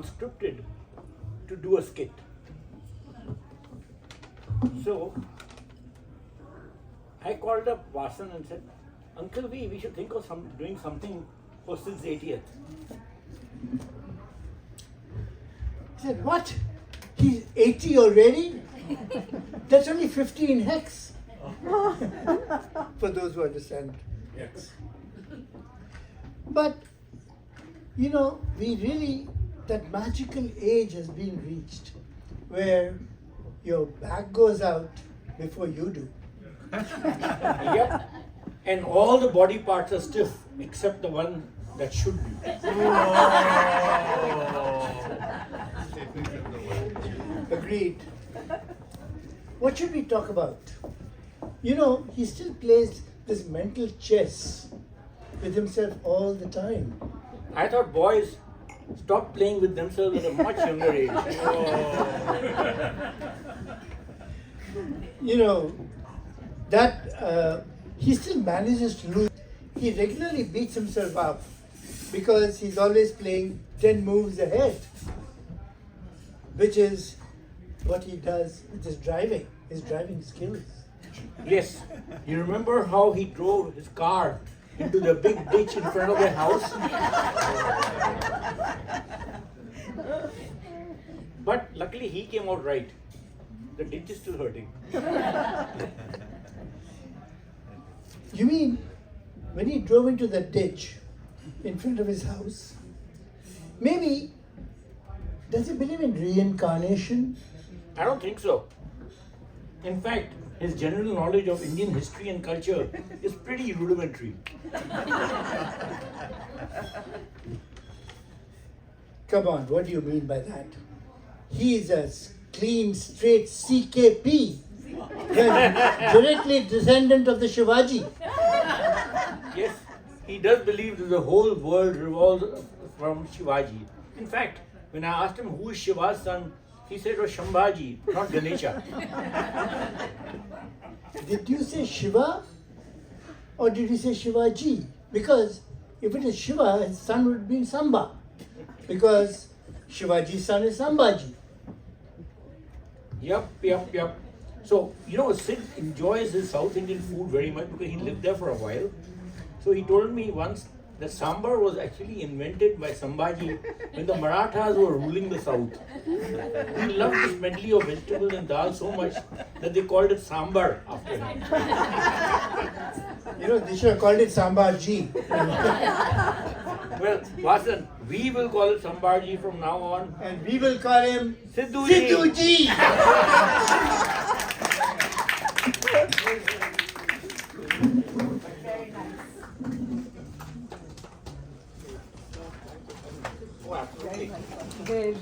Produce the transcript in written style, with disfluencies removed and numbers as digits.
scripted to do a skit. So I called up Vasan and said, Uncle V, we should think of doing something for Sid's 80th. He said, what? He's 80 already? That's only 15 hex. For those who understand hex. But, you know, that magical age has been reached where your back goes out before you do. Yep. And all the body parts are stiff except the one that should be. Agreed. What should we talk about? You know, he still plays this mental chess with himself all the time. I thought boys stopped playing with themselves at a much younger age. You know, that he still manages to lose. He regularly beats himself up because he's always playing 10 moves ahead, which is what he does with his driving skills. Yes, you remember how he drove his car into the big ditch in front of the house? But luckily he came out right. The ditch is still hurting. You mean when he drove into the ditch in front of his house? Maybe, does he believe in reincarnation? I don't think so. In fact, his general knowledge of Indian history and culture is pretty rudimentary. Come on, what do you mean by that? He is a clean, straight CKP, directly descendant of the Shivaji. Yes, he does believe that the whole world revolves from Shivaji. In fact, when I asked him who is Shiva's son, he said it was Shambhaji, not Ganesha. Did you say Shiva or did you say Shivaji? Because if it is Shiva, his son would be Samba. Because Shivaji's son is Sambhaji. Yep. So, you know, Sid enjoys his South Indian food very much because he lived there for a while. So he told me once that sambar was actually invented by Sambhaji when the Marathas were ruling the South. He loved this medley of vegetables and dal so much that they called it sambar after him. You know, they should have called it Sambarji. Well, Vasan, we will call it Sambarji from now on. And we will call him Sidduji. Sidduji. Oh, absolutely. Very